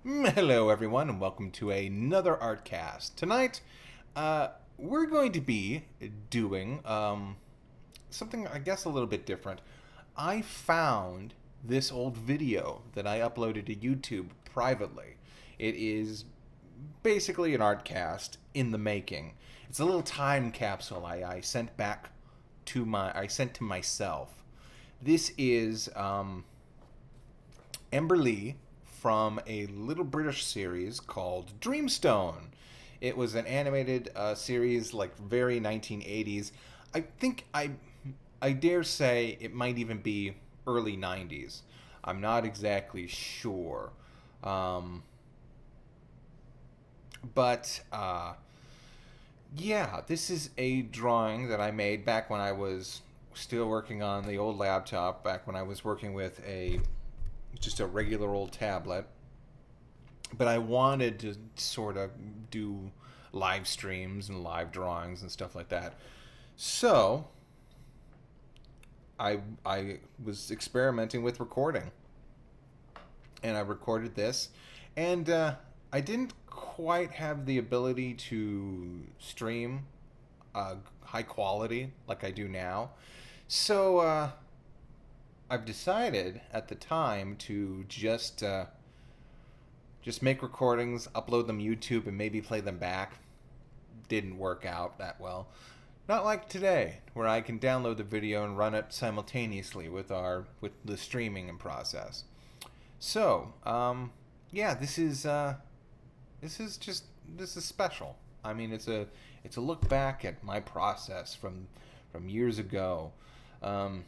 Hello, everyone, and welcome to another Artcast. Tonight, we're going to be doing something, I guess, a little bit different. I found this old video that I uploaded to YouTube privately. It is basically an Artcast in the making. It's a little time capsule I sent back I sent to myself. This is Amberley from a little British series called Dreamstone. It was an animated series, like very 1980s. I dare say it might even be early 90s. I'm not exactly sure. Um, but yeah, this is a drawing that I made back when I was still working on the old laptop, back when I was working with a just a regular old tablet. But I wanted to sort of do live streams and live drawings and stuff like that. So I was experimenting with recording, and I recorded this, and I didn't quite have the ability to stream high quality like I do now. So I've decided at the time to just make recordings, upload them YouTube, and maybe play them back. Didn't work out that well. Not like today, where I can download the video and run it simultaneously with the streaming and process. So yeah, this is special. I mean, it's a look back at my process from years ago. Um,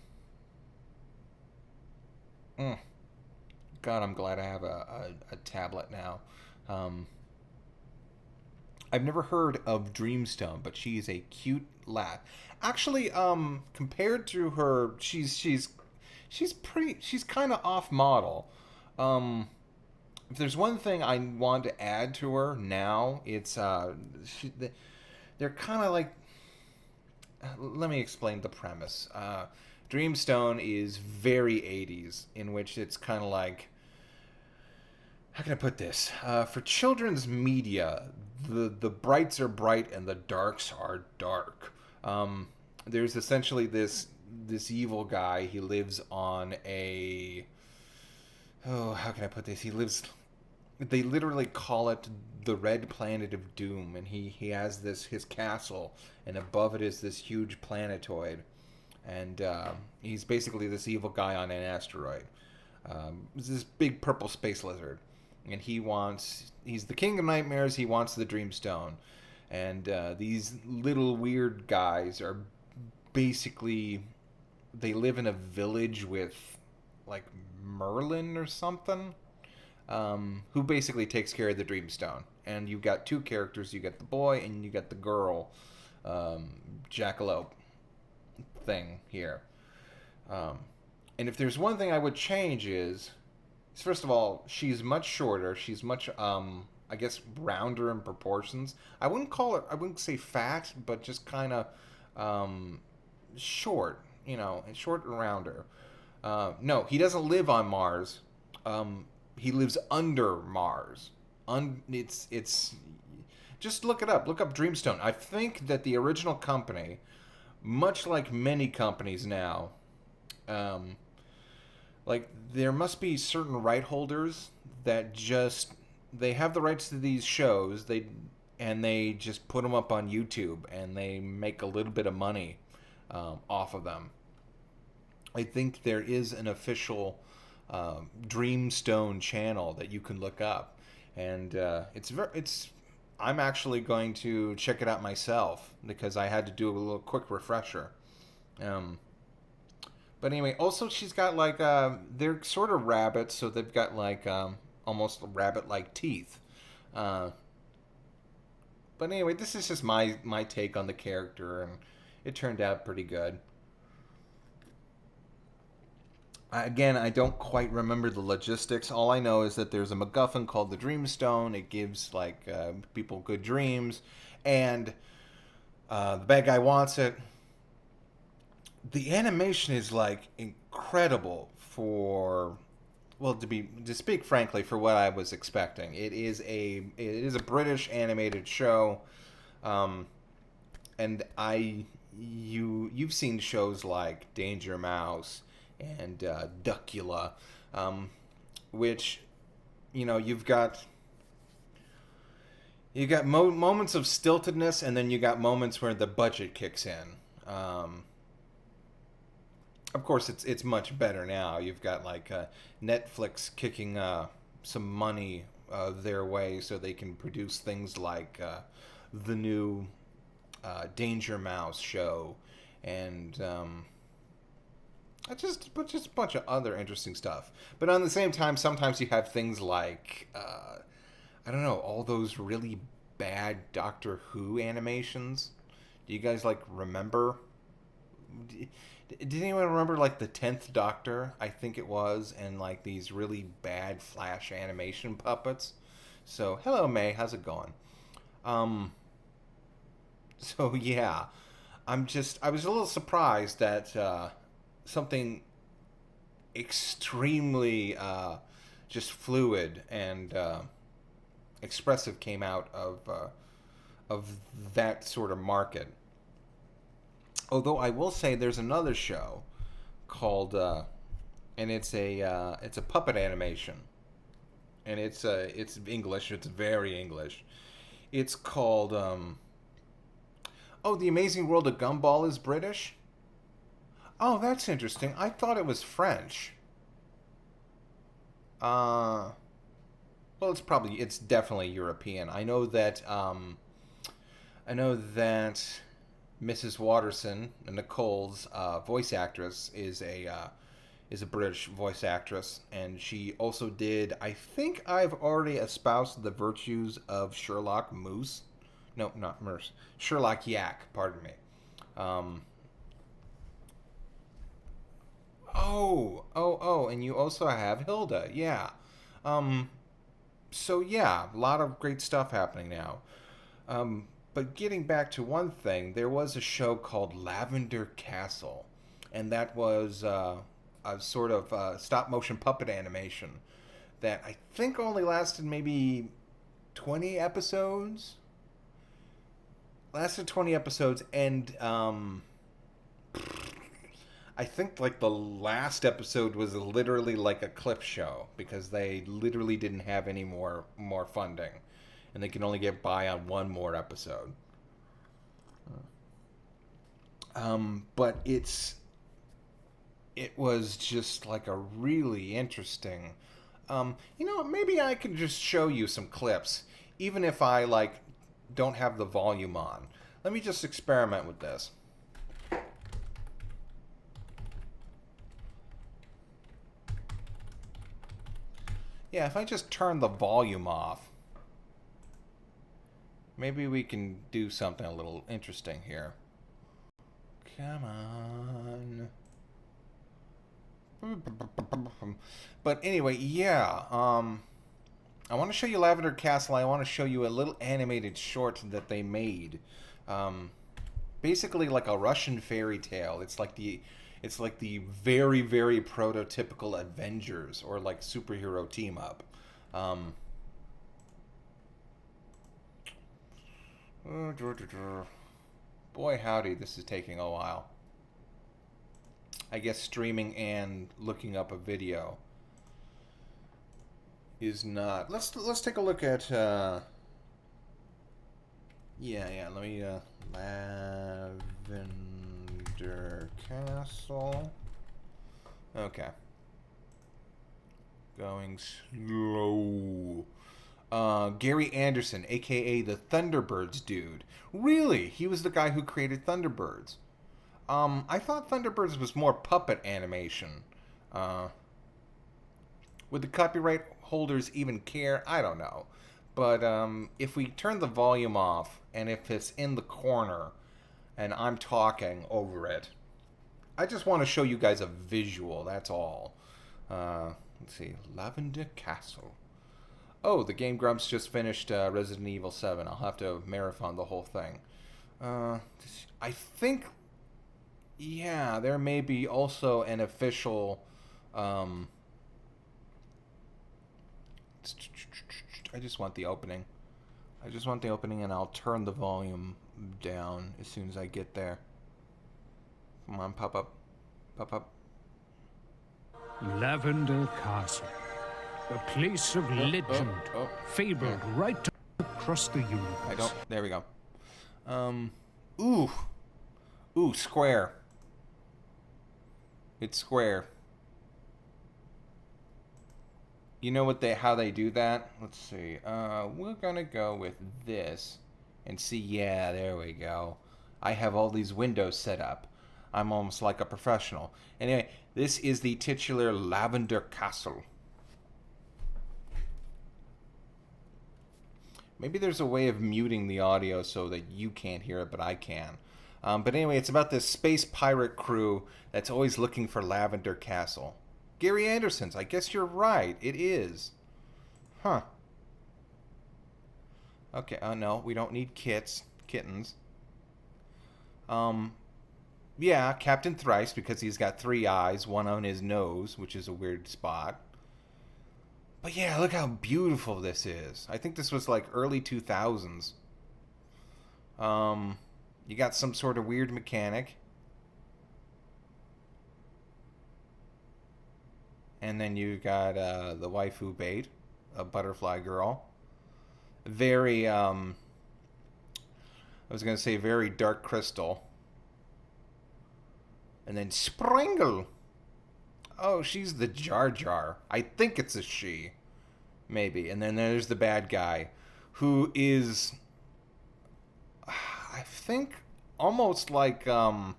mm, God, I'm glad I have a tablet now. Um, I've never heard of Dreamstone, but she's a cute lad. Actually, compared to her, she's kind of off model. Um, if there's one thing I want to add to her now, it's they're kind of like. Let me explain the premise. Dreamstone is very 80s, in which it's kind of like, how can I put this? For children's media, the brights are bright and the darks are dark. There's essentially this evil guy. He lives on a, oh, how can I put this? He lives. They literally call it the Red Planet of Doom, and he has this his castle, and above it is this huge planetoid, and he's basically this evil guy on an asteroid. This big purple space lizard, and he's the king of nightmares. He wants the Dreamstone, and these little weird guys are basically they live in a village with like Merlin or something, who basically takes care of the Dreamstone. And you've got two characters: you got the boy and you got the girl, um, jackalope thing here. Um, and if there's one thing I would change is first of all, she's much shorter. She's much, I guess, rounder in proportions. I wouldn't say fat, but just kind of short, and short and rounder. No, he doesn't live on Mars. He lives under Mars. It's just look it up. Look up Dreamstone. I think that the original company, much like many companies now, um, like there must be certain right holders that just they have the rights to these shows. They just put them up on YouTube and they make a little bit of money off of them. I think there is an official Dreamstone channel that you can look up, and it's. I'm actually going to check it out myself because I had to do a little quick refresher. Um, but anyway, also she's got like they're sort of rabbits, so they've got like almost rabbit-like teeth. Uh, but anyway, this is just my take on the character, and it turned out pretty good. Again, I don't quite remember the logistics. All I know is that there's a MacGuffin called the Dreamstone. It gives like people good dreams, and the bad guy wants it. The animation is like incredible for well, to speak frankly, for what I was expecting, it is a British animated show, um, and you've seen shows like Danger Mouse and Duckula, um, which you've got moments of stiltedness, and then you got moments where the budget kicks in. Um, of course, it's much better now. You've got like Netflix kicking some money their way, so they can produce things like the new Danger Mouse show, and just a bunch of other interesting stuff. But on the same time, sometimes you have things like I don't know, all those really bad Doctor Who animations. Do you guys like remember? Did anyone remember like the 10th Doctor? I think it was, and like these really bad Flash animation puppets. So hello May, how's it going? Um, so yeah, I was a little surprised that something extremely just fluid and expressive came out of that sort of market. Although I will say there's another show called and it's a puppet animation, and it's English. It's very English. It's called The Amazing World of Gumball is British. Oh, that's interesting. I thought it was French. Uh, well, it's definitely European. I know that Mrs. Watterson, Nicole's voice actress, is a British voice actress, and she also did. I think I've already espoused the virtues of Sherlock Moose. No, not Moose. Sherlock Yak. Pardon me. Um, and you also have Hilda. Yeah. Um, so yeah, a lot of great stuff happening now. But getting back to one thing, there was a show called Lavender Castle, and that was a sort of stop motion puppet animation that I think only lasted maybe 20 episodes. Lasted 20 episodes, and I think like the last episode was literally like a clip show because they literally didn't have any more funding, and they can only get by on one more episode. But it was just like a really interesting. Maybe I could just show you some clips, even if I like don't have the volume on. Let me just experiment with this. Yeah, if I just turn the volume off, maybe we can do something a little interesting here. Come on. But anyway, yeah. I want to show you Lavender Castle. I want to show you a little animated short that they made. Um, Basically like a Russian fairy tale. It's like the very very prototypical Avengers or like superhero team up. Um, Boy howdy, this is taking a while. I guess streaming and looking up a video is not. Let's take a look at. Yeah. Let me Lavender Castle. Okay, going slow. Gary Anderson, aka the Thunderbirds dude. Really, he was the guy who created Thunderbirds. I thought Thunderbirds was more puppet animation. Uh, would the copyright holders even care? I don't know. But if we turn the volume off, and if it's in the corner, and I'm talking over it, I just want to show you guys a visual. That's all. Let's see, Lavender Castle. Oh, the Game Grumps just finished Resident Evil 7. I'll have to marathon the whole thing. I think, yeah, there may be also an official I just want the opening. I just want the opening, and I'll turn the volume down as soon as I get there. Come on, pop up. Pop up. Lavender Castle. A place of legend. Fabled right across the universe. There we go. Ooh. Ooh, square. It's square. You know how they do that? Let's see. We're gonna go with this and see. Yeah, there we go. I have all these windows set up. I'm almost like a professional. Anyway, this is the titular Lavender Castle. Maybe there's a way of muting the audio so that you can't hear it, but I can. But anyway, it's about this space pirate crew that's always looking for Lavender Castle. Gary Anderson's. I guess you're right. It is. Huh. Okay. No, we don't need kittens. Yeah, Captain Thrice, because he's got 3 eyes, one on his nose, which is a weird spot. But yeah, look how beautiful this is. I think this was like early 2000s. You got some sort of weird mechanic. And then you got the waifu bait, a butterfly girl. Very, I was going to say very dark crystal. And then Springle. Oh, she's the Jar Jar. I think it's a she. Maybe. And then there's the bad guy, who is, I think, almost like, have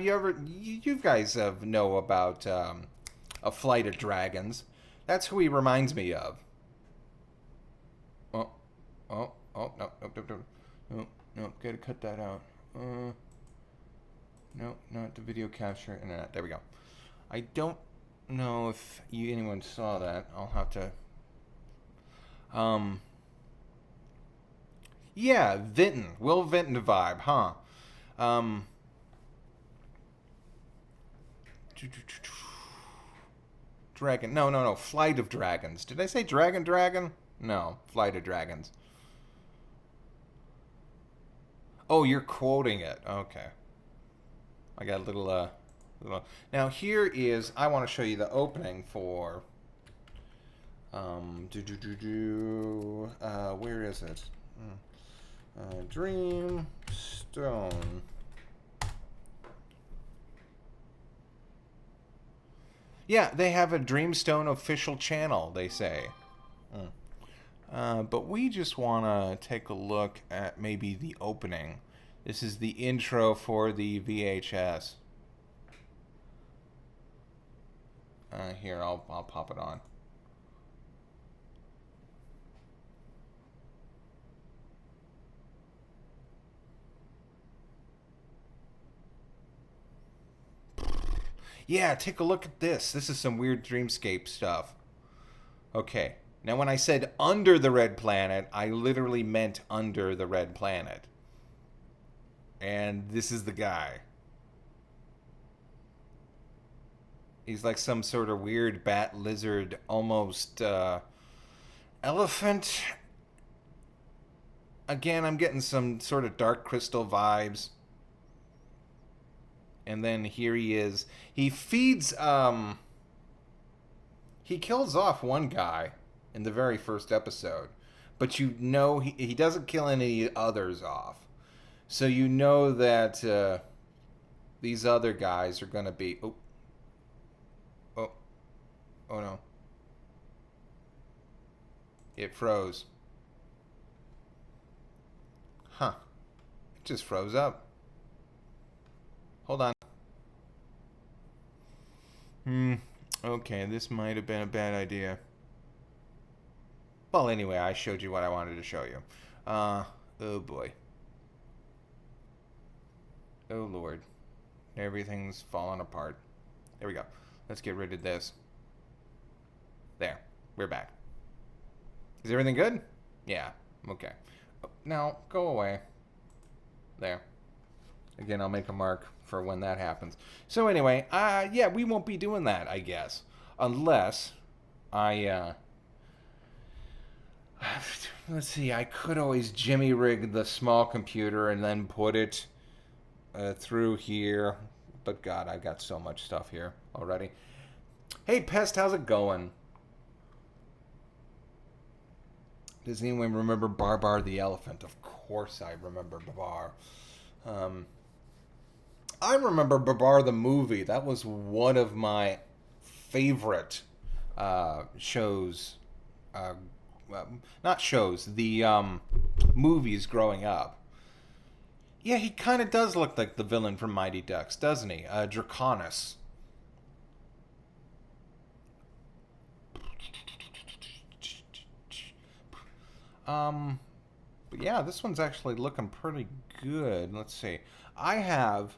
you ever, you guys know about A Flight of Dragons. That's who he reminds me of. No, gotta cut that out. No, not the video capture internet. There we go. I don't know if anyone saw that. I'll have to. Yeah, Vinton. Will Vinton vibe, huh? Dragon. No. Flight of Dragons. Did I say Dragon? No. Flight of Dragons. Oh, you're quoting it. Okay. I got a little. Now here is. I want to show you the opening for. Where is it? Dreamstone. Yeah, they have a Dreamstone official channel, they say. But we just want to take a look at maybe the opening. This is the intro for the VHS. Here, I'll pop it on. Yeah, take a look at this. This is some weird dreamscape stuff. Okay. Now, when I said under the red planet, I literally meant under the red planet. And this is the guy. He's like some sort of weird bat lizard, almost elephant. Again, I'm getting some sort of dark crystal vibes. And then here he is. He feeds, he kills off one guy in the very first episode. But you know he doesn't kill any others off. So you know that these other guys are going to be... Oh no. It froze. Huh. It just froze up. Hold on. Okay, this might have been a bad idea. Well, anyway, I showed you what I wanted to show you. Oh boy. Oh Lord. Everything's falling apart. There we go. Let's get rid of this. There. We're back. Is everything good? Yeah. Okay. Now, go away. There. Again, I'll make a mark for when that happens. So anyway, yeah, we won't be doing that, I guess. Unless I, let's see, I could always jimmy rig the small computer and then put it through here. But God, I got so much stuff here already. Hey, Pest, how's it going? Does anyone remember Barbar the Elephant? Of course I remember Babar. I remember Babar the movie. That was one of my favorite shows. Not shows, the movies growing up. Yeah, he kind of does look like the villain from Mighty Ducks, doesn't he? Draconis. But yeah, this one's actually looking pretty good. Let's see. I have...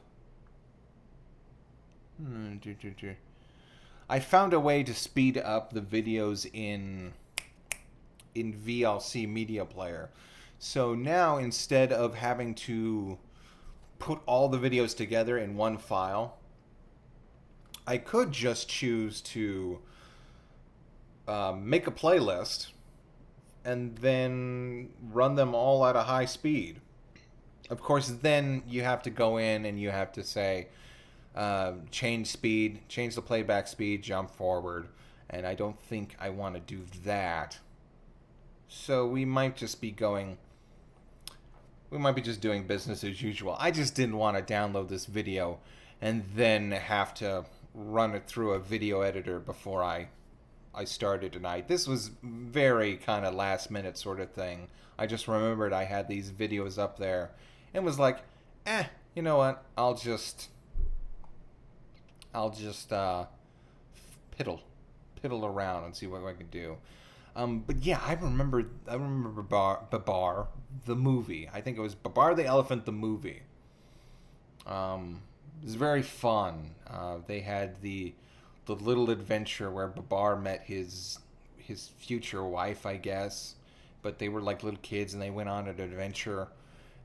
I found a way to speed up the videos in VLC Media Player. So now, instead of having to put all the videos together in one file, I could just choose to make a playlist and then run them all at a high speed. Of course, then you have to go in and you have to say, change speed, change the playback speed, jump forward. And I don't think I want to do that. So we might just be doing business as usual. I just didn't want to download this video and then have to run it through a video editor before I started tonight. This was very kind of last minute sort of thing. I just remembered I had these videos up there and was like, you know what? I'll just piddle around and see what I can do. But yeah, I remember Babar the movie. I think it was Babar the Elephant the movie. It was very fun. They had the little adventure where Babar met his future wife, I guess. But they were like little kids and they went on an adventure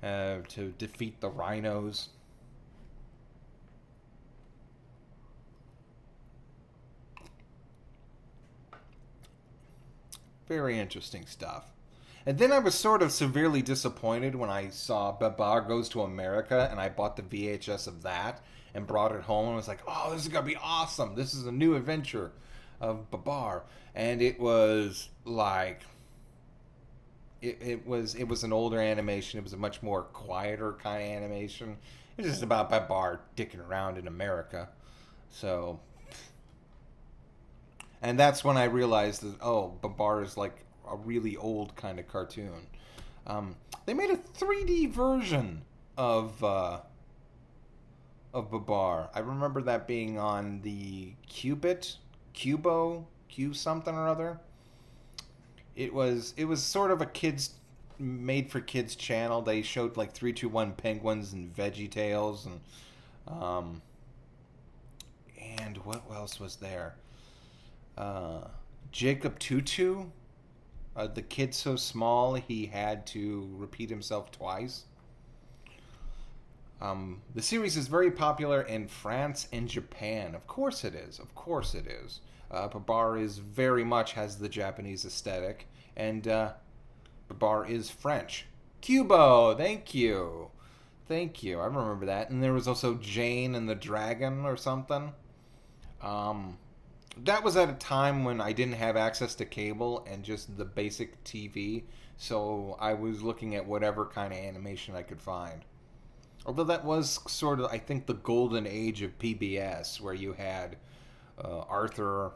to defeat the rhinos. Very interesting stuff. And then I was sort of severely disappointed when I saw Babar Goes to America, and I bought the VHS of that and brought it home and was like, oh, this is going to be awesome. This is a new adventure of Babar. And it was like... It was an older animation. It was a much more quieter kind of animation. It was just about Babar dicking around in America. So... And that's when I realized that, oh, Babar is like a really old kind of cartoon. They made a 3D version of Babar. I remember that being on the Cubo, Q something or other. It was sort of a made for kids channel. They showed like 3-2-1 penguins and Veggie Tales and what else was there? Jacob Tutu, the kid so small he had to repeat himself twice. The series is very popular in France and Japan. Of course it is. Babar is very much has the Japanese aesthetic, and Babar is French. Cubo, thank you. I remember that. And there was also Jane and the Dragon or something. That was at a time when I didn't have access to cable and just the basic TV, so I was looking at whatever kind of animation I could find. Although that was sort of, I think, the golden age of PBS, where you had Arthur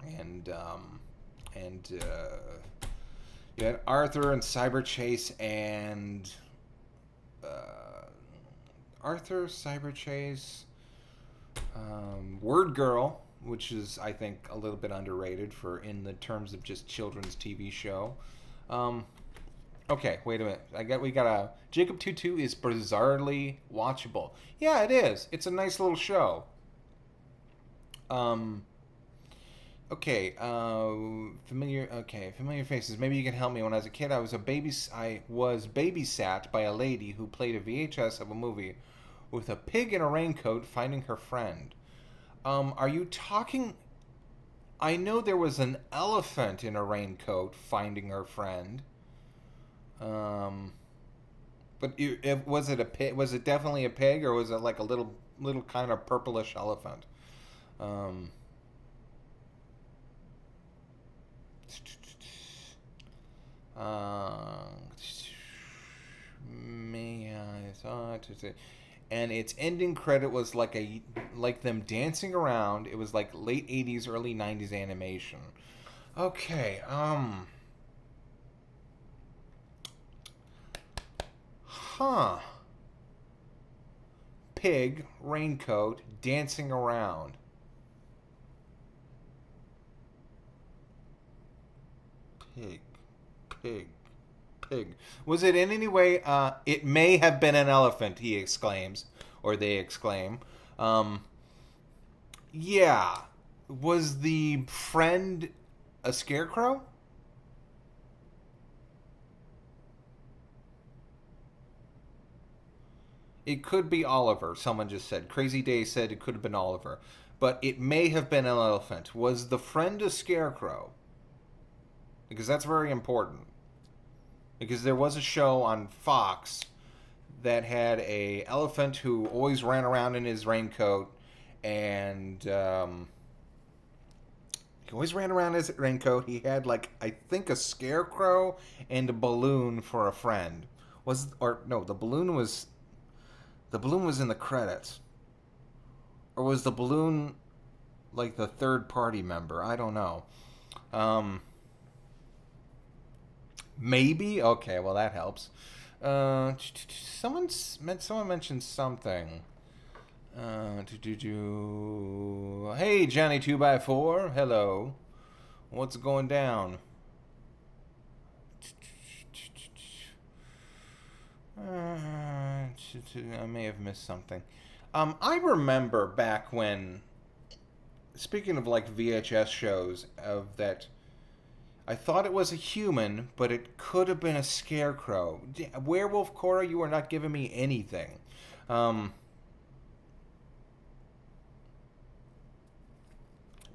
and you had Arthur and Cyber Chase and Word Girl, which is, I think, a little bit underrated in the terms of just children's TV show. Okay, wait a minute. We got a Jacob Tutu is bizarrely watchable. Yeah, it is. It's a nice little show. Okay, familiar faces. Maybe you can help me. When I was a kid, I was babysat by a lady who played a VHS of a movie with a pig in a raincoat finding her friend. Are you talking... I know there was an elephant in a raincoat finding her friend. Um, but was it a pig? Was it definitely a pig, or was it like a little kind of purplish elephant? Um, uh, May I thought to say, and its ending credit was like them dancing around. It was like late '80s, early '90s animation. Okay, huh. Pig, raincoat, dancing around. Pig, pig, pig. Was it in any way? It may have been an elephant. He exclaims, or they exclaim. Um, yeah. Was the friend a scarecrow? It could be Oliver. Someone just said. Crazy Day said it could have been Oliver, but it may have been an elephant. Was the friend a scarecrow? Because that's very important. Because there was a show on Fox that had a elephant who always ran around in his raincoat, and he always ran around in his raincoat. He had like I think a scarecrow and a balloon for a friend. Was or no, the balloon was in the credits, or was the balloon like the third party member? I don't know. Um, Maybe. Okay, well that helps. Someone mentioned something. Hey, Johnny 2x4. Hello. What's going down? I may have missed something. I remember back when, speaking of like VHS shows, of that I thought it was a human, but it could have been a scarecrow. Werewolf Cora, you are not giving me anything. Um,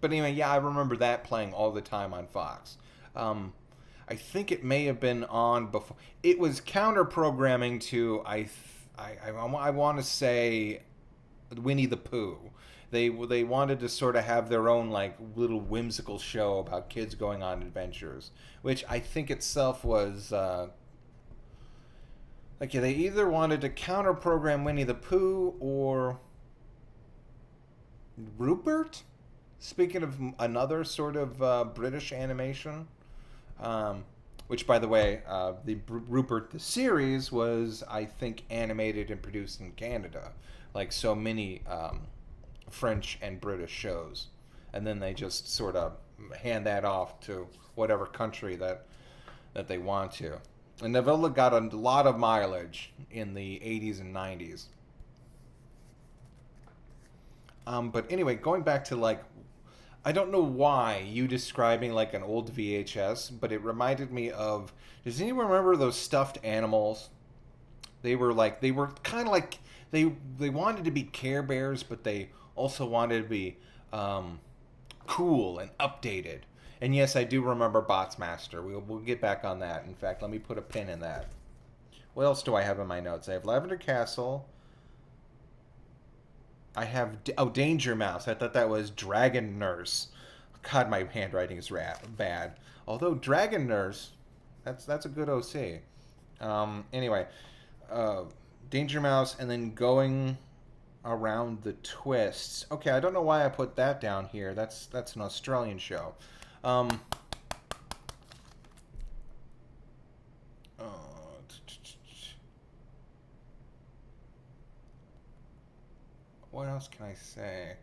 but anyway, yeah, I remember that playing all the time on Fox. Um, I think it may have been on before. It was counter programming to I want to say Winnie the Pooh. They wanted to sort of have their own like little whimsical show about kids going on adventures, which I think itself was like yeah, they either wanted to counter program Winnie the Pooh or Rupert. Speaking of another sort of British animation, um, which by the way, Rupert the series was I think animated and produced in Canada, like so many French and British shows, and then they just sort of hand that off to whatever country that they want to. And Novella got a lot of mileage in the 80s and 90s. But anyway, going back to like, I don't know why you describing like an old VHS, but it reminded me of. Does anyone remember those stuffed animals? They were kind of like they wanted to be Care Bears, but they also wanted to be cool and updated. And yes, I do remember Botsmaster. We'll get back on that. In fact, let me put a pin in that. What else do I have in my notes? I have Lavender Castle. I have Danger Mouse. I thought that was Dragon Nurse. God, my handwriting is bad. Although Dragon Nurse, that's a good OC. Anyway, uh, Danger Mouse, and then going around the twists. Okay, I don't know why I put that down here. That's an Australian show. Um, uh, what else can I say?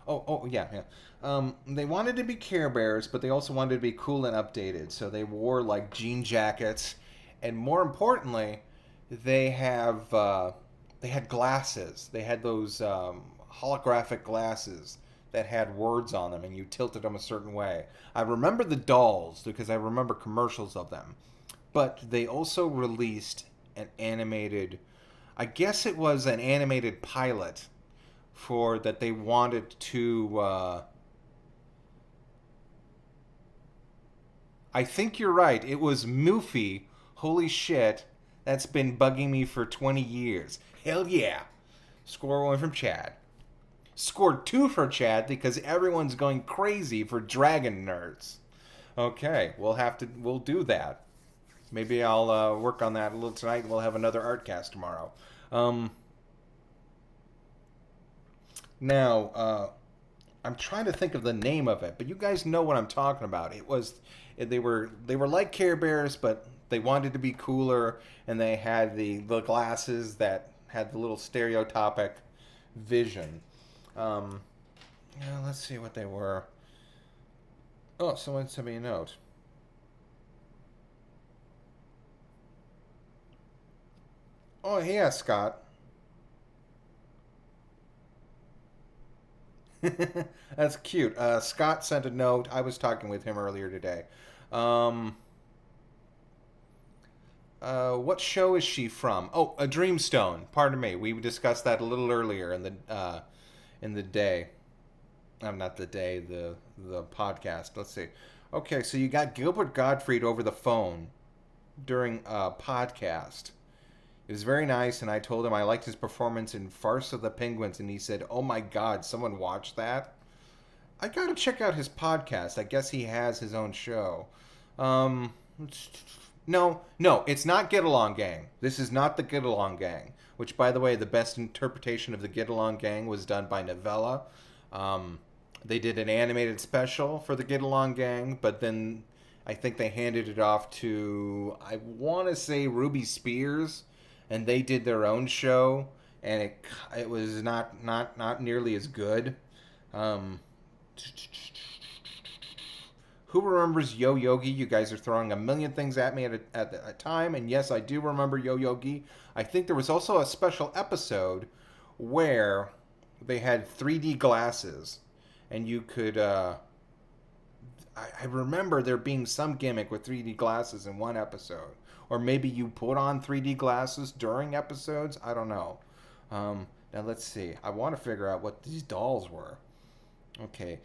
Oh, yeah, yeah. They wanted to be Care Bears, but they also wanted to be cool and updated. So they wore like jean jackets, and more importantly, they had glasses. They had those holographic glasses that had words on them, and you tilted them a certain way. I remember the dolls because I remember commercials of them, but they also released an animated. I guess it was an animated pilot for that they wanted to I think you're right. It was Moofy. Holy shit. That's been bugging me for 20 years. Hell yeah. Score 1 from Chad. Scored 2 for Chad because everyone's going crazy for dragon nerds. Okay, we'll do that. Maybe I'll work on that a little tonight. We'll have another art cast tomorrow. Now, I'm trying to think of the name of it, but you guys know what I'm talking about. They were like Care Bears, but they wanted to be cooler, and they had the glasses that had the little stereotypic vision. Let's see what they were. Oh, someone sent me a note. Oh, yeah, Scott. That's cute. Scott sent a note. I was talking with him earlier today. What show is she from? Oh, A Dreamstone. Pardon me. We discussed that a little earlier in the day. Not the day, the podcast. Let's see. Okay, so you got Gilbert Gottfried over the phone during a podcast. It was very nice, and I told him I liked his performance in Farce of the Penguins, and he said, "Oh my God, someone watched that?" I gotta check out his podcast. I guess he has his own show. No, it's not Get Along Gang. This is not the Get Along Gang. Which, by the way, the best interpretation of the Get Along Gang was done by Novella. They did an animated special for the Get Along Gang, but then I think they handed it off to, I want to say, Ruby Spears, and they did their own show, and it was not nearly as good. Who remembers Yo Yogi? You guys are throwing a million things at me at a time, and yes, I do remember Yo Yogi. I think there was also a special episode where they had 3D glasses, and you could. I remember there being some gimmick with 3D glasses in one episode, or maybe you put on 3D glasses during episodes. I don't know. Now let's see. I want to figure out what these dolls were. Okay,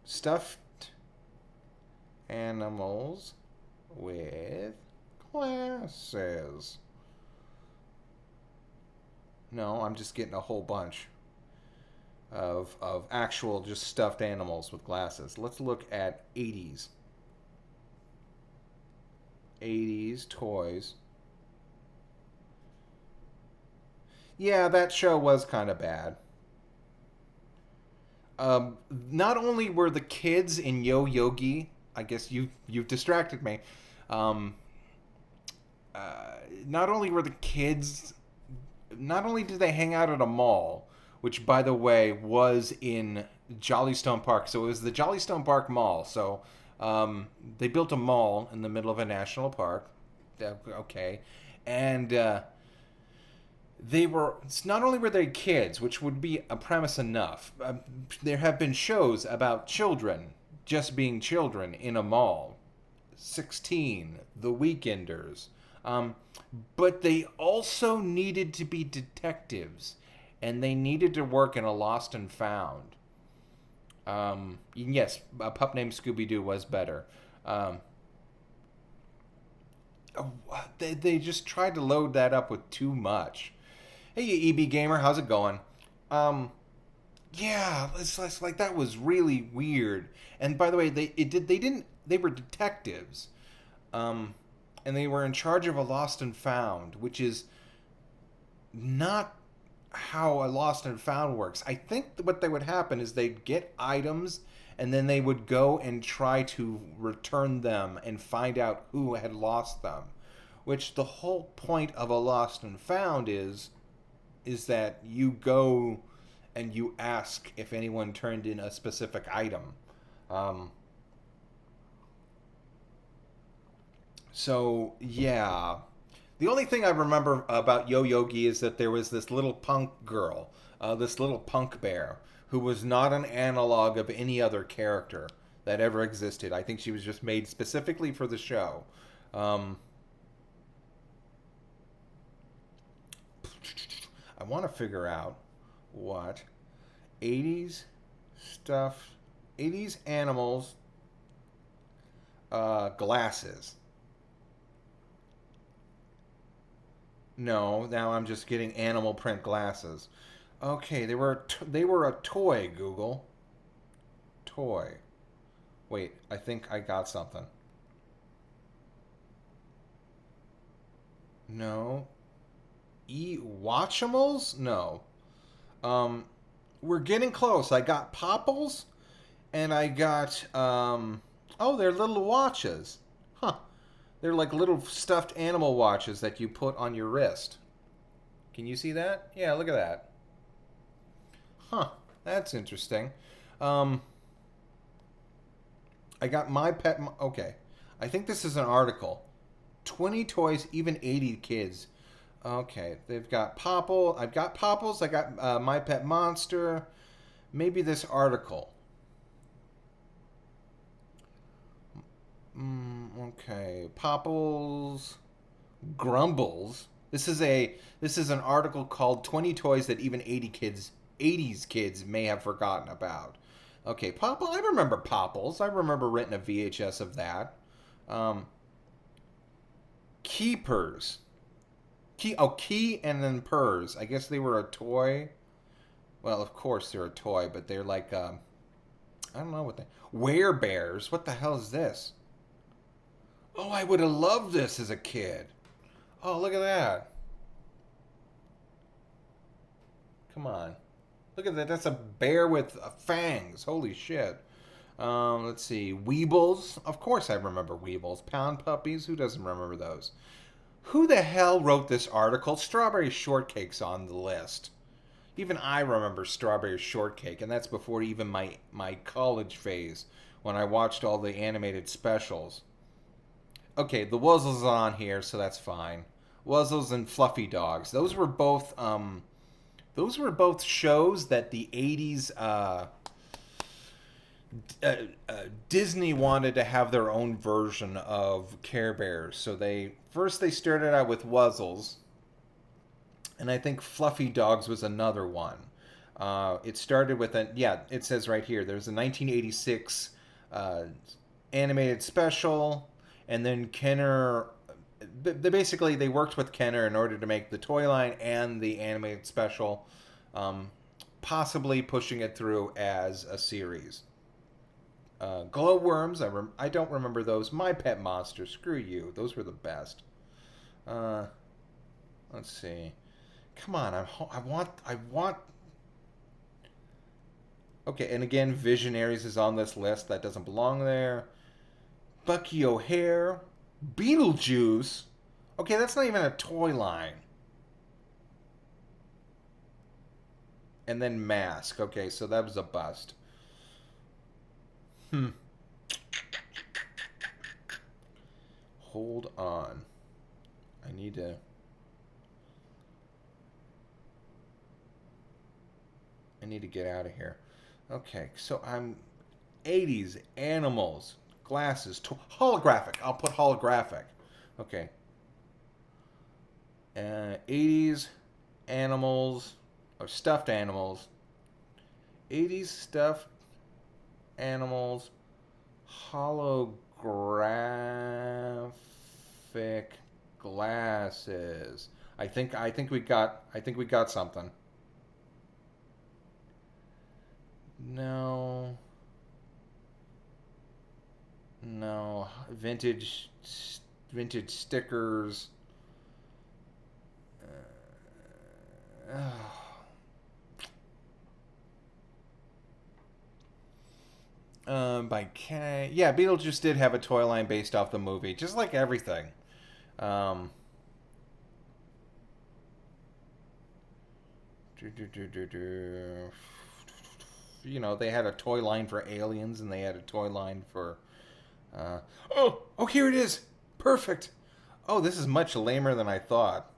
stuffed animals with glasses. No, I'm just getting a whole bunch of actual just stuffed animals with glasses. Let's look at 80s. 80s toys. Yeah, that show was kind of bad. Not only were the kids in Yo Yogi, I guess you've distracted me. Not only were the kids, not only did they hang out at a mall, which by the way was in Jollystone Park. So it was the Jollystone Park Mall. So they built a mall in the middle of a national park. Okay, and not only were they kids, which would be a premise enough. There have been shows about children just being children in a mall. 16, The Weekenders. But they also needed to be detectives, and they needed to work in a Lost and Found. Yes, A Pup Named Scooby-Doo was better. They just tried to load that up with too much. Hey, you EB Gamer, how's it going? Yeah, it's like that was really weird. And by the way, they were detectives. And they were in charge of a Lost and Found, which is not how a Lost and Found works. I think what they would happen is they'd get items, and then they would go and try to return them and find out who had lost them. Which the whole point of a Lost and Found is that you go and you ask if anyone turned in a specific item. So, yeah. The only thing I remember about Yo Yogi is that there was this little punk girl, this little punk bear, who was not an analog of any other character that ever existed. I think she was just made specifically for the show. I want to figure out what 80s stuff, 80s animals. Glasses. No, now I'm just getting animal print glasses. Okay, they were a toy, Google. Toy. Wait, I think I got something. No. Watchimals? No. Um, we're getting close. I got popples, and I got oh, they're little watches. Huh. They're like little stuffed animal watches that you put on your wrist. Can you see that? Yeah, look at that. Huh. That's interesting. Um, I got my pet. Okay. I think this is an article. 20 toys, even 80 kids. Okay. They've got Popple. I've got Popples. I got My Pet Monster. Maybe this article. Okay. Popples. Grumbles. This is an article called 20 toys that even 80s kids may have forgotten about. Okay, Popple. I remember Popples. I remember renting a VHS of that. Um, Keepers. Key and then Purrs. I guess they were a toy. Well, of course they're a toy, but they're like I don't know what they. Werebears. What the hell is this? Oh, I would have loved this as a kid. Oh, look at that. Come on. Look at that. That's a bear with fangs. Holy shit. Let's see. Weebles. Of course I remember Weebles. Pound puppies. Who doesn't remember those? Who the hell wrote this article? Strawberry Shortcake's on the list. Even I remember Strawberry Shortcake, and that's before even my college phase when I watched all the animated specials. Okay, the Wuzzles on here, so that's fine. Wuzzles and Fluffy Dogs. Those were both shows that the 80s Disney wanted to have their own version of Care Bears. So they started out with Wuzzles, and I think Fluffy Dogs was another one. It started with it says right here, there's a 1986 animated special, and then Kenner. They worked with Kenner in order to make the toy line and the animated special, possibly pushing it through as a series. Glowworms, I don't remember those. My Pet Monster, screw you. Those were the best. Let's see. Come on, I want. Okay, and again, Visionaries is on this list. That doesn't belong there. Bucky O'Hare, Beetlejuice. Okay, that's not even a toy line. And then Mask. Okay, so that was a bust. Hold on. I need to get out of here. Okay, so I'm 80s animals, glasses, holographic. I'll put holographic. Okay. 80s animals or stuffed animals. 80s stuffed animals, holographic glasses. I think we got something. No. Vintage stickers. By K. Yeah, Beetlejuice did have a toy line based off the movie, just like everything. Um, you know, they had a toy line for aliens, and they had a toy line for. Oh, here it is. Perfect. Oh, this is much lamer than I thought.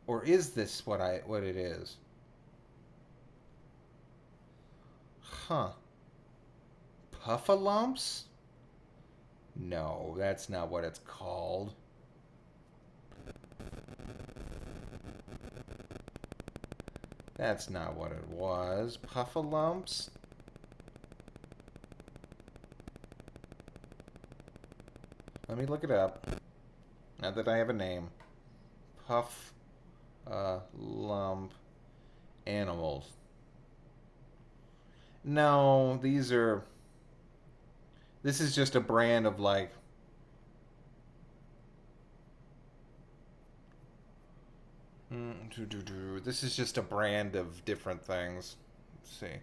Or is this what it is? Huh. Puffalumps? No, that's not what it's called. That's not what it was. Puffalumps? Let me look it up. Now that I have a name. Puff lump animals. No, these are... This is just a brand of, like... This is just a brand of different things. Let's see.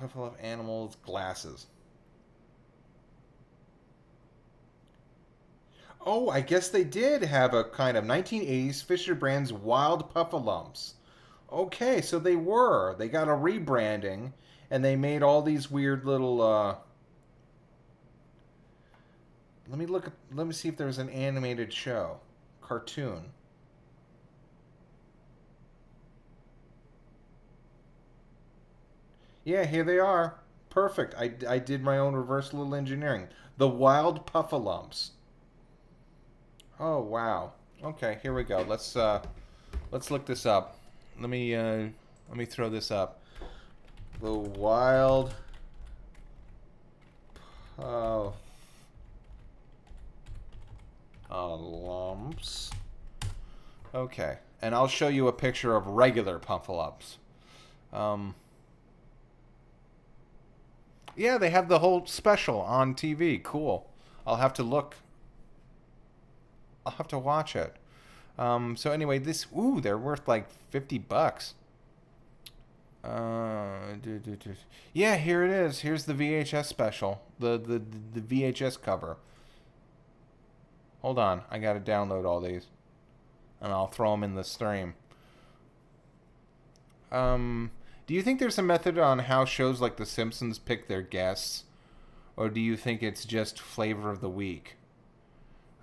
Puffle of animals, glasses. Oh, I guess they did have a kind of 1980s Fisher Brand's Wild Puffalumps. Okay, so they were. They got a rebranding, and they made all these weird little. Let me look. Let me see if there's an animated show, cartoon. Yeah, here they are. Perfect. I did my own reverse little engineering. The Wild Puffalumps. Oh wow. Okay, here we go. Let's look this up. Let me throw this up. The Wild Puffalumps. Okay, and I'll show you a picture of regular Puffalumps. Yeah, they have the whole special on TV. Cool. I'll have to look. I'll have to watch it. So anyway, they're worth like $50. Yeah, here it is. Here's the VHS special. The VHS cover. Hold on, I gotta download all these, and I'll throw them in the stream. Do you think there's a method on how shows like The Simpsons pick their guests, or do you think it's just flavor of the week?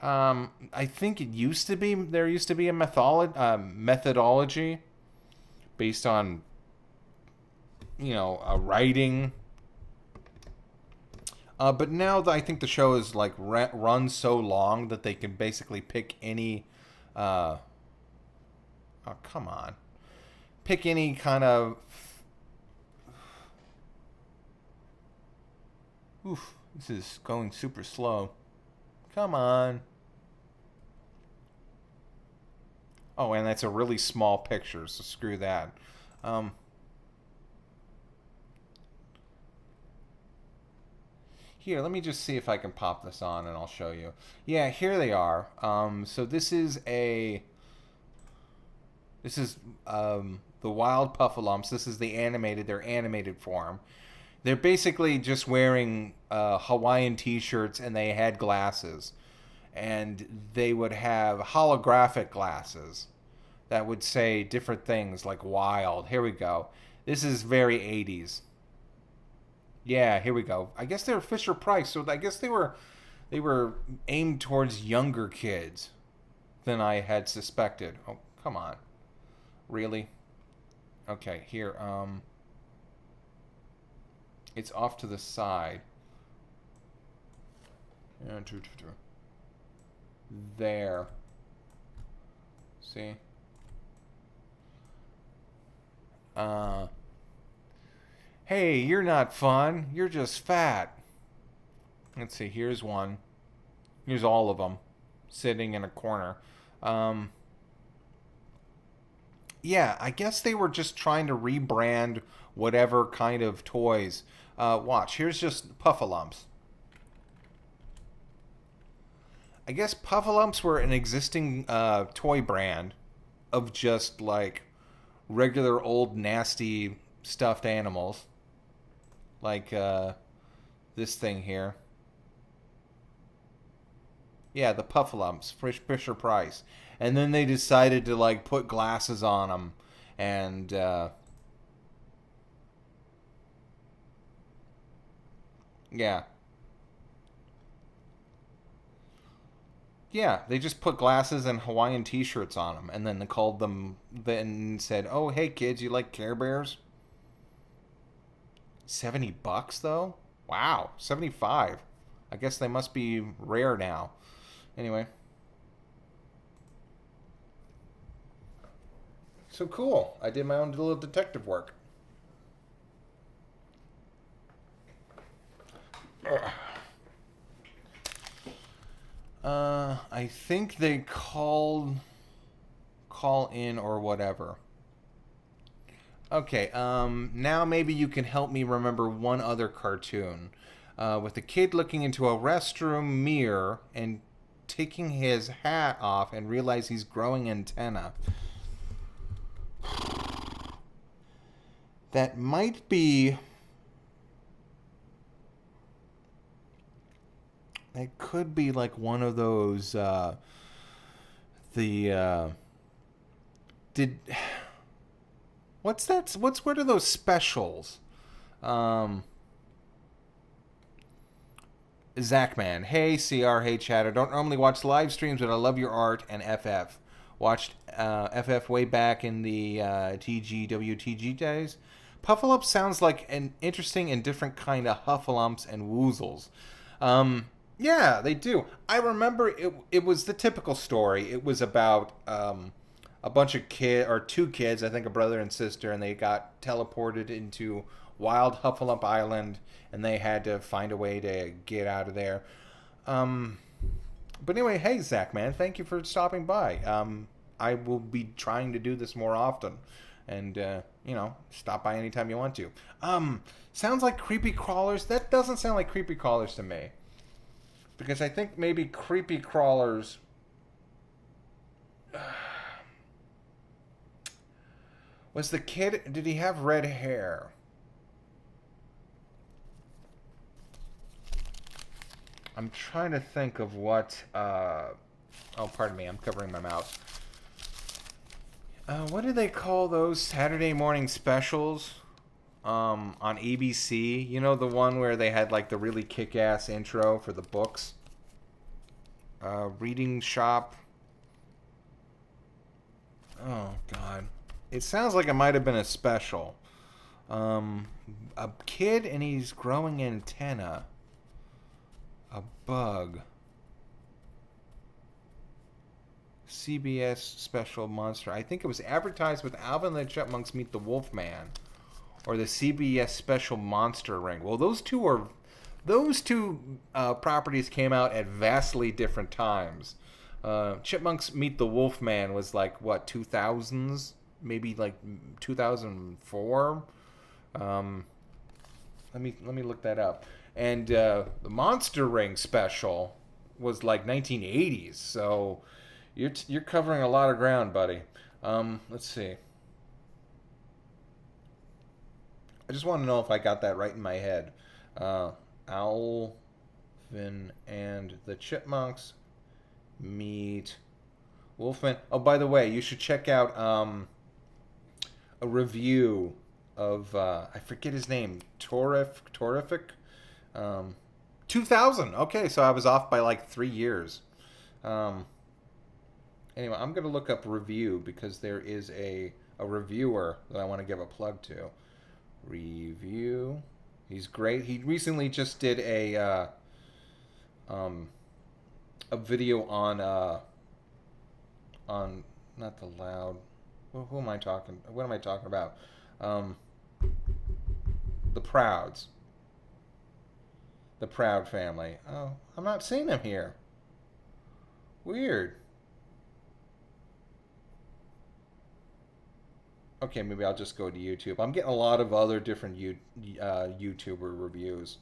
I think there used to be a methodology based on, a writing. But now I think the show is like run so long that they can basically pick any. Oh, come on. Pick any kind of. Oof, this is going super slow. Come on. Oh, and that's a really small picture, so screw that. Here, let me just see if I can pop this on and I'll show you. Yeah, here they are. So this is the Wild Puffalumps. This is their animated form. They're basically just wearing Hawaiian t-shirts, and they had glasses. And they would have holographic glasses that would say different things like wild. Here we go. This is very 80s. Yeah, here we go. I guess they were Fisher Price, so I guess they were aimed towards younger kids than I had suspected. Oh, come on. Really? Okay, here. It's off to the side. Yeah, there. See? Hey, you're not fun. You're just fat. Let's see. Here's one. Here's all of them sitting in a corner. Yeah, I guess they were just trying to rebrand whatever kind of toys. Watch. Here's just Puffalumps. I guess Puffalumps were an existing toy brand of just like regular old nasty stuffed animals. Like this thing here. Yeah, the Puffalumps, Fisher Price. And then they decided to like put glasses on them and yeah. Yeah, they just put glasses and Hawaiian t-shirts on them, and then they called them, then said, "Oh, hey kids, you like Care Bears?" $70 though? Wow, 75. I guess they must be rare now. Anyway. So cool. I did my own little detective work. I think they call in or whatever. Okay, now maybe you can help me remember one other cartoon. With a kid looking into a restroom mirror and taking his hat off and realize he's growing antenna. That might be... It could be like one of those, what are those specials? Zachman. Hey, CR, hey, Chatter. Don't normally watch live streams, but I love your art and FF. Watched FF way back in the TGWTG days. Puffalumps sounds like an interesting and different kind of Huffalumps and Woozles. Yeah, they do. I remember it was the typical story. It was about a bunch of two kids, I think a brother and sister, and they got teleported into Wild Huffalump Island, and they had to find a way to get out of there. But anyway, hey, Zach, man, thank you for stopping by. I will be trying to do this more often. And, stop by anytime you want to. Sounds like creepy crawlers. That doesn't sound like creepy crawlers to me. Because I think maybe creepy crawlers... Was the kid... Did he have red hair? I'm trying to think of what... Oh, pardon me. I'm covering my mouth. What do they call those Saturday morning specials on ABC? You know, the one where they had like the really kick-ass intro for the books? Reading shop. Oh, God. It sounds like it might have been a special. A kid and he's growing antenna. A bug. CBS special monster. I think it was advertised with Alvin and the Chipmunks Meet the Wolfman, or the CBS special Monster Ring. Well, those two properties came out at vastly different times. Chipmunks Meet the Wolfman was like what, 2000s, maybe like 2004. Let me look that up. And the Monster Ring special was like 1980s. So. You're covering a lot of ground, buddy. Let's see. I just want to know if I got that right in my head. Alvin and the Chipmunks Meet Wolfman. Oh, by the way, you should check out a review of I forget his name. Torific. 2000. Okay, so I was off by like 3 years. Anyway, I'm going to look up review because there is a reviewer that I want to give a plug to. Review. He's great. He recently just did a video on not the Loud. Who am I talking? What am I talking about? The Prouds. The Proud family. Oh, I'm not seeing him here. Weird. Okay, maybe I'll just go to YouTube. I'm getting a lot of other different YouTuber reviews.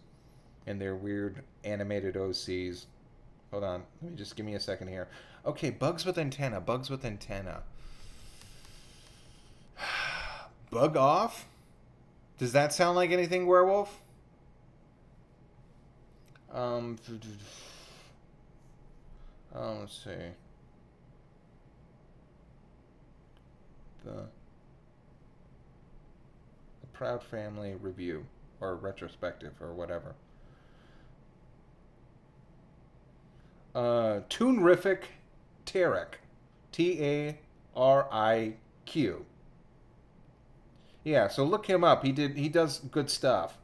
And their weird animated OCs. Hold on. Let me just give me a second here. Okay, bugs with antenna. Bugs with antenna. Bug off? Does that sound like anything, Werewolf? Let's see. The Proud Family review or retrospective or whatever. Toonrific Tarek. Tariq. Yeah, so look him up. He does good stuff.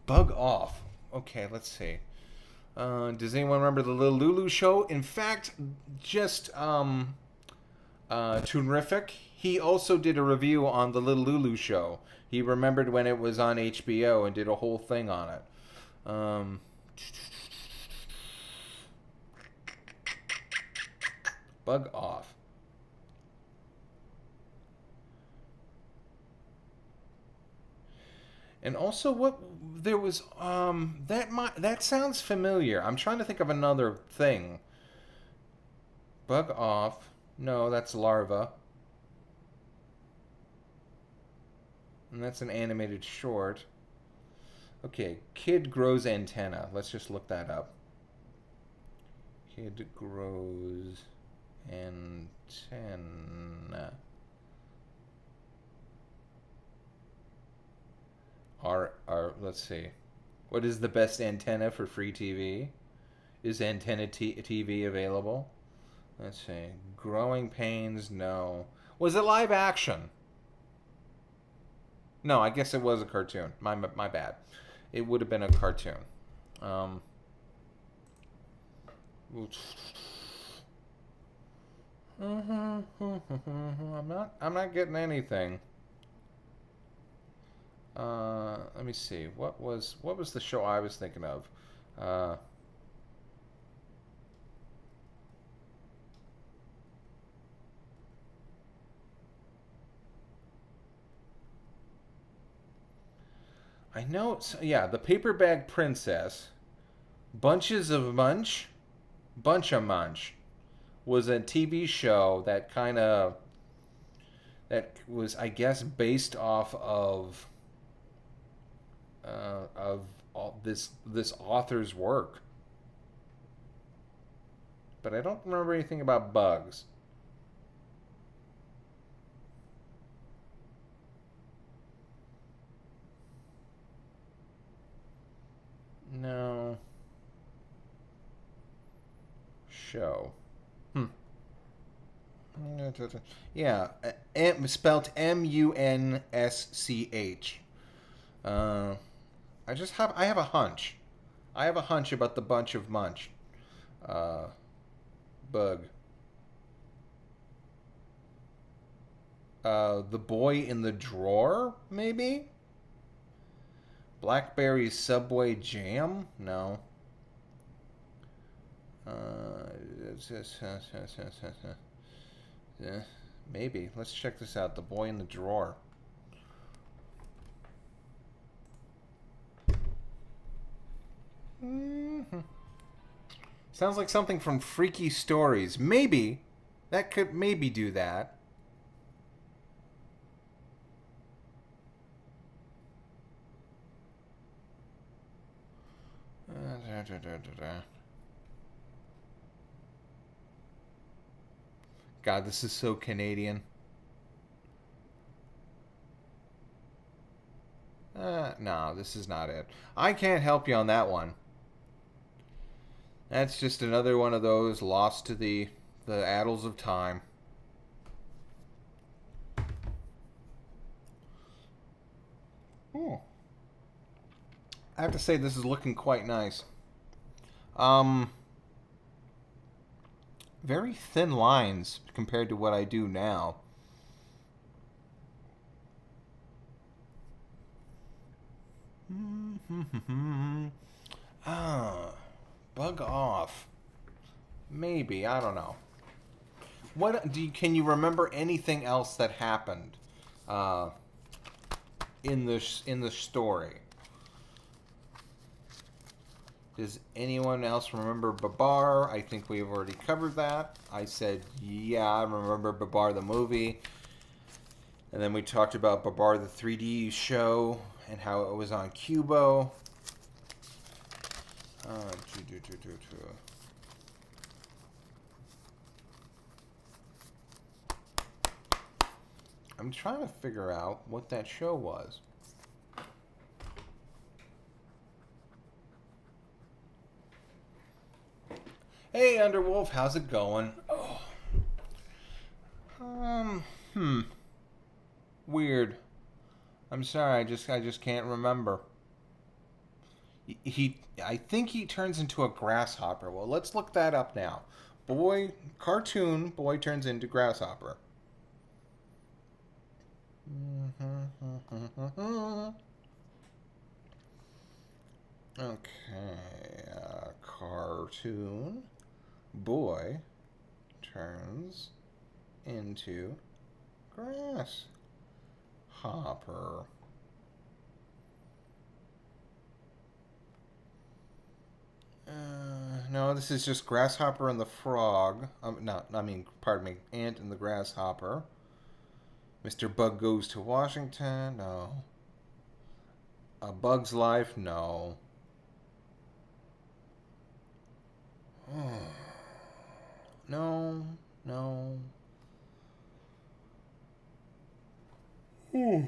Bug off. Okay, let's see. Does anyone remember the Little Lulu show? In fact, just Toonrific. he also did a review on the Little Lulu show. He remembered when it was on HBO and did a whole thing on it. Bug off. And also, what there was that sounds familiar. I'm trying to think of another thing. Bug off. No, that's larva. And that's an animated short. Okay, kid grows antenna. Let's just look that up. Kid grows antenna. Let's see. What is the best antenna for free TV? Is antenna TV available? Let's see. Growing pains, no. Was it live action? No, I guess it was a cartoon. My bad. It would have been a cartoon. I'm not getting anything. Let me see. What was the show I was thinking of? I know, yeah, the Paper Bag Princess, Bunch of Munch was a TV show that was, I guess, based off of all this author's work. But I don't remember anything about bugs. No. Show. Yeah, spelled Munsch. I have a hunch. I have a hunch about the Bunch of Munch. Bug. The Boy in the Drawer, maybe? Blackberry Subway Jam? No. Maybe. Let's check this out. The Boy in the Drawer. Sounds like something from Freaky Stories. Maybe. That could maybe do that. God, this is so Canadian. No, this is not it. I can't help you on that one. That's just another one of those lost to the addles of time. I have to say this is looking quite nice. Very thin lines compared to what I do now. Bug off. Maybe, I don't know. Can you remember anything else that happened in the story? Does anyone else remember Babar? I think we've already covered that. I said, yeah, I remember Babar the movie. And then we talked about Babar the 3D show and how it was on Cubo. I'm trying to figure out what that show was. Hey, Underwolf, how's it going? Oh. Weird. I'm sorry, I just can't remember. I think he turns into a grasshopper. Well, let's look that up now. Cartoon boy turns into grasshopper. Okay, cartoon. Boy turns into grass hopper. No, this is just Grasshopper and the Frog. No, I mean, pardon me, Ant and the Grasshopper. Mr. Bug Goes to Washington. No. A Bug's Life. No. No. No. Hmm.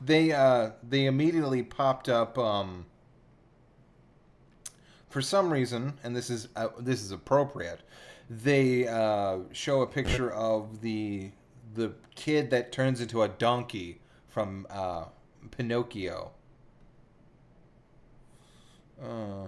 They immediately popped up for some reason, and this is appropriate. They show a picture of the kid that turns into a donkey from Pinocchio. Uh,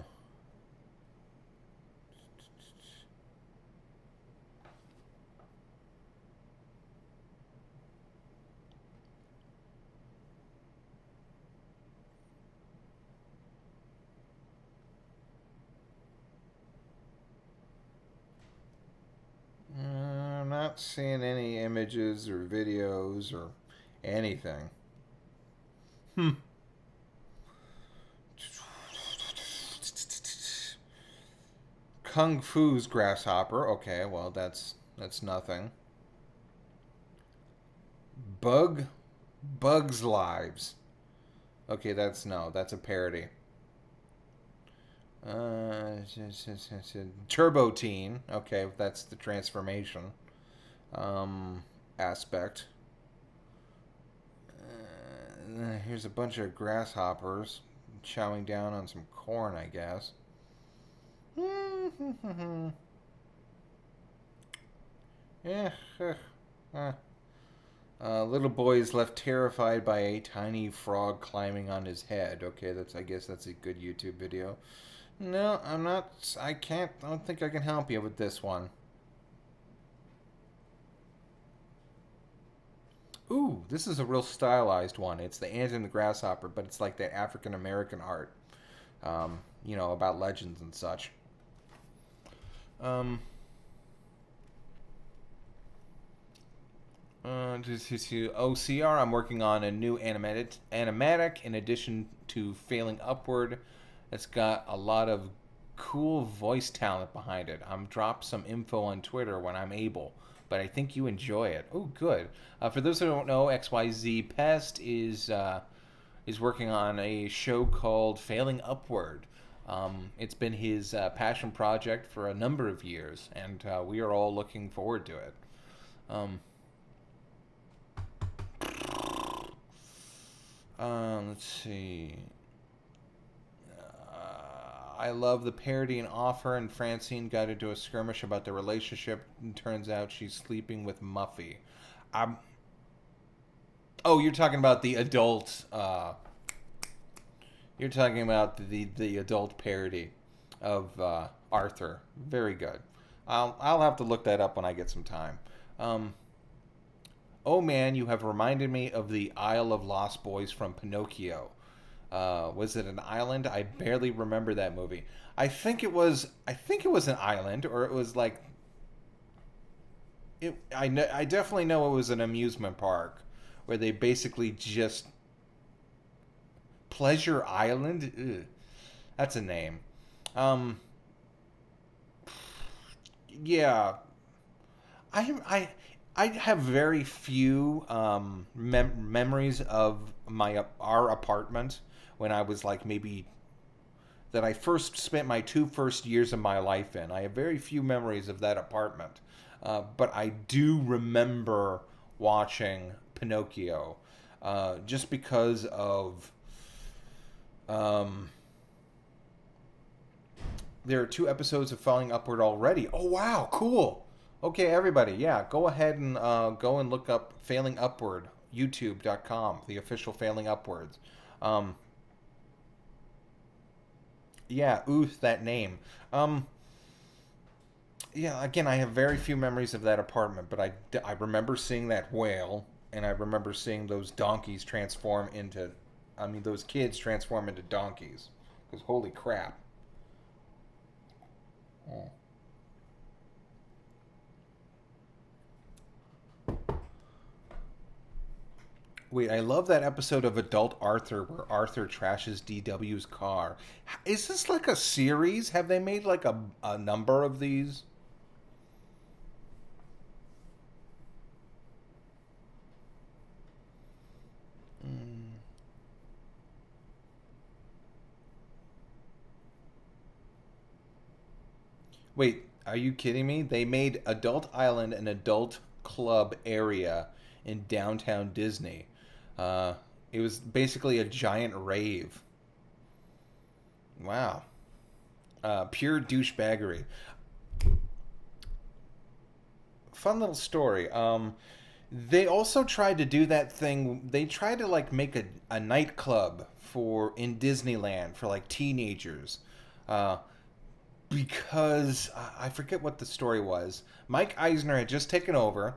I'm not seeing any images or videos or anything. Hmm. Kung Fu's Grasshopper. Okay, well that's nothing. Bugs Lives. Okay, that's a parody. Turbo Teen. Okay, that's the transformation aspect. Here's a bunch of grasshoppers chowing down on some corn, I guess. Yeah. Little boy is left terrified by a tiny frog climbing on his head. Okay, I guess that's a good YouTube video. No, I'm not. I can't. I don't think I can help you with this one. Ooh, this is a real stylized one. It's the ant and the grasshopper, but it's like the African American art. About legends and such. Um, to OCR, I'm working on a new animatic in addition to Failing Upward. It's got a lot of cool voice talent behind it. I'm drop some info on Twitter when I'm able, but I think you enjoy it. Oh, good. For those who don't know, XYZ Pest is working on a show called Failing Upward. It's been his passion project for a number of years, and we are all looking forward to it. Um, let's see. I love the parody and offer, and Francine got into a skirmish about the relationship, and turns out she's sleeping with Muffy. Oh, you're talking about the adult. You're talking about the adult parody of Arthur. Very good. I'll have to look that up when I get some time. Oh man, you have reminded me of the Isle of Lost Boys from Pinocchio. Was it an island? I barely remember that movie. I think it was. I think it was an island, or it was like. I definitely know it was an amusement park, where they basically just Pleasure Island. Ugh, that's a name. Um, yeah, I I have very few memories of our apartment when I was like maybe that I first spent my two first years of my life in. I have very few memories of that apartment, but I do remember watching Pinocchio, just because of um, there are two episodes of Falling Upward already. Oh wow, cool. Okay, everybody, yeah, go ahead and go and look up Failing Upward, youtube.com, the official Failing Upwards. Um, yeah, ooh, that name. Um, Yeah, again, I have very few memories of that apartment, but I remember seeing that whale, and I remember seeing those donkeys transform into, I mean, those kids transform into donkeys. Because holy crap. Oh. Wait, I love that episode of Adult Arthur where Arthur trashes DW's car. Is this like a series? Have they made like a number of these? Mm. Wait, are you kidding me? They made Adult Island an adult club area in downtown Disney. Uh, it was basically a giant rave. Wow. Pure douchebaggery. Fun little story. They also tried to do that thing. They tried to like make a nightclub for in Disneyland for like teenagers. Uh, because I forget what the story was. Mike Eisner had just taken over.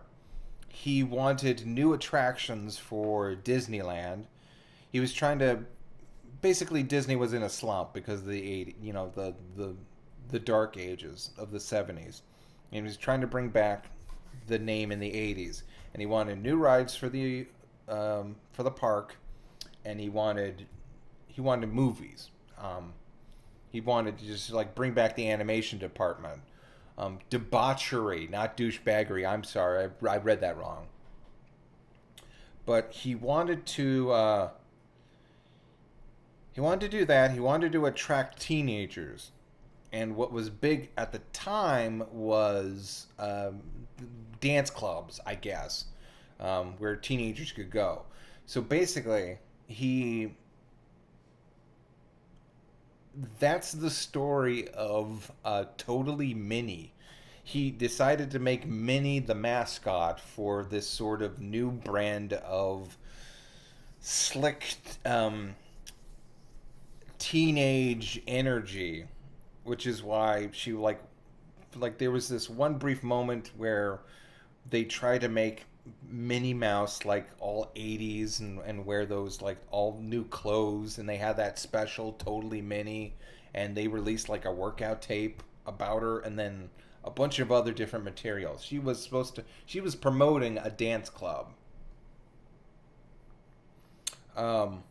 He wanted new attractions for Disneyland. He was trying to basically Disney was in a slump because of the 80, the dark ages of the 70s. And he was trying to bring back the name in the 80s, and he wanted new rides for the park, and he wanted movies. He wanted to just like bring back the animation department. Debauchery, not douchebaggery. I'm sorry, I read that wrong. But he wanted to do that. He wanted to attract teenagers, and what was big at the time was dance clubs, I guess, where teenagers could go. So basically, he that's the story of Totally Minnie. He decided to make Minnie the mascot for this sort of new brand of slick teenage energy, which is why she like there was this one brief moment where they try to make Minnie Mouse like all 80s and wear those like all new clothes, and they had that special Totally Minnie, and they released like a workout tape about her, and then a bunch of other different materials. She was promoting a dance club. Um,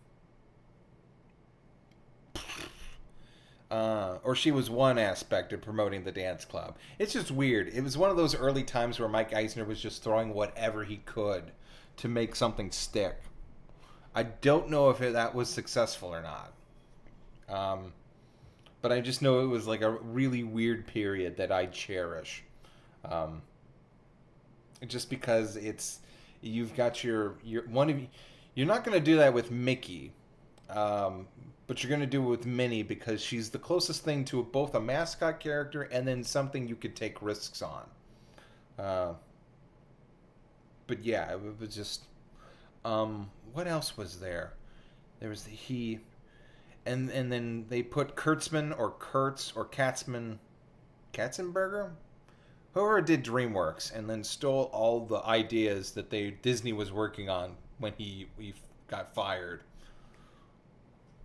or she was one aspect of promoting the dance club. It's just weird. It was one of those early times where Mike Eisner was just throwing whatever he could to make something stick. I don't know if that was successful or not. Um, but I just know it was like a really weird period that I cherish. Um, just because you've got your one of you're not going to do that with Mickey, um, but you're going to do it with Minnie because she's the closest thing to both a mascot character and then something you could take risks on. Uh, but yeah, it was just what else was there? There was and then they put Kurtzman or Kurtz or Katzenberger, whoever did DreamWorks, and then stole all the ideas that Disney was working on when he got fired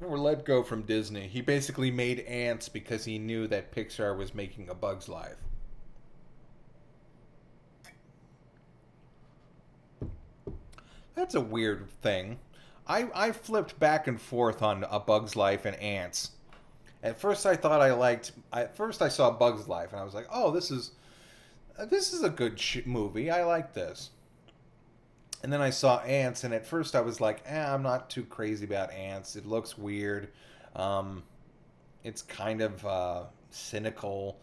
or let go from Disney. He basically made Ants because he knew that Pixar was making A Bug's Life. That's a weird thing. I flipped back and forth on A Bug's Life and Ants. At first, I thought I liked. At first, I saw Bug's Life, and I was like, "Oh, this is a good movie. I like this." And then I saw Ants, and at first I was like, I'm not too crazy about Ants. It looks weird. Um, it's kind of cynical.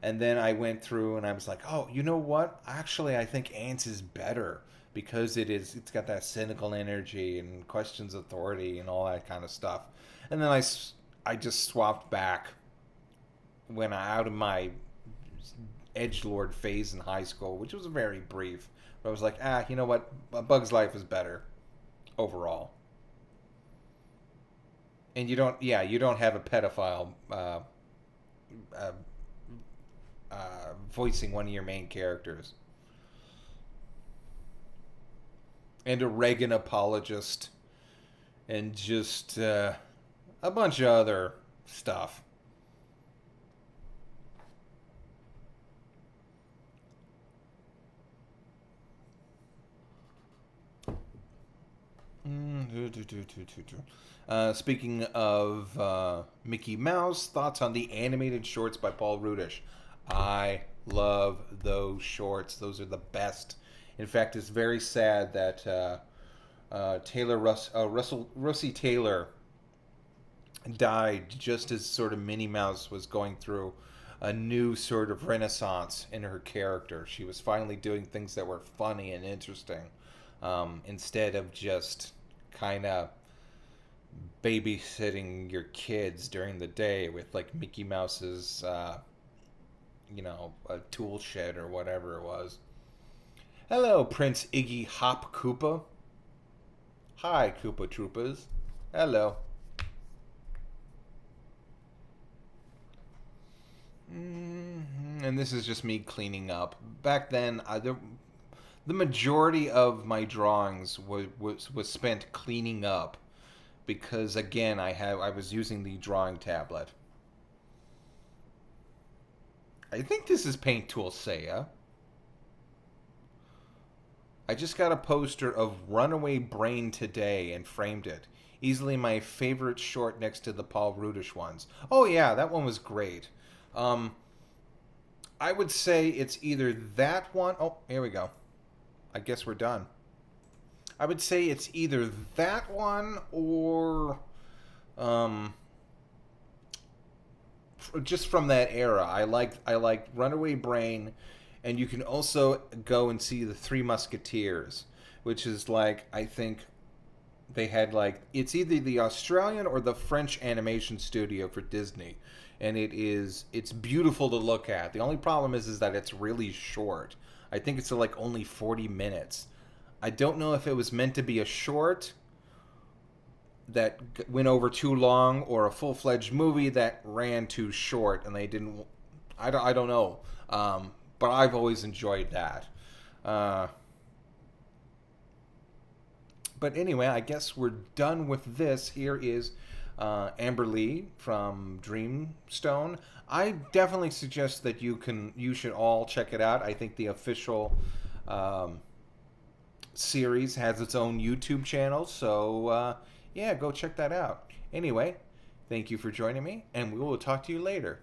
And then I went through and I was like, oh, you know what? Actually, I think Ants is better because it's got that cynical energy and questions authority and all that kind of stuff. And then I just swapped back when out of my edgelord phase in high school, which was very brief. But I was like, you know what? A Bug's Life is better overall. And you don't have a pedophile uh, voicing one of your main characters. And a Reagan apologist. And just a bunch of other stuff. Speaking of Mickey Mouse, thoughts on the animated shorts by Paul Rudish. I love those shorts. Those are the best. In fact, it's very sad that Russie Taylor died just as sort of Minnie Mouse was going through a new sort of renaissance in her character. She was finally doing things that were funny and interesting, instead of just kind of babysitting your kids during the day with like Mickey Mouse's, a tool shed or whatever it was. Hello, Prince Iggy Hop Koopa. Hi, Koopa Troopas. Hello. And this is just me cleaning up. Back then, the majority of my drawings was spent cleaning up, because again, I was using the drawing tablet. I think this is Paint Tool Seiya. I just got a poster of Runaway Brain today and framed it. Easily my favorite short next to the Paul Rudish ones. Oh yeah, that one was great. I would say it's either that one... Oh, here we go. I guess we're done. I would say it's either that one or... just from that era. I like Runaway Brain, and you can also go and see the Three Musketeers, which is like, I think they had like, it's either the Australian or the French animation studio for Disney, and it's beautiful to look at. The only problem is that it's really short. I think it's like only 40 minutes. I don't know if it was meant to be a short that went over too long, or a full-fledged movie that ran too short and they didn't... I don't know. But I've always enjoyed that. But anyway, I guess we're done with this. Here is Amberley from Dreamstone. I definitely suggest that you should all check it out. I think the official series has its own YouTube channel, so yeah, go check that out. Anyway, thank you for joining me, and we will talk to you later.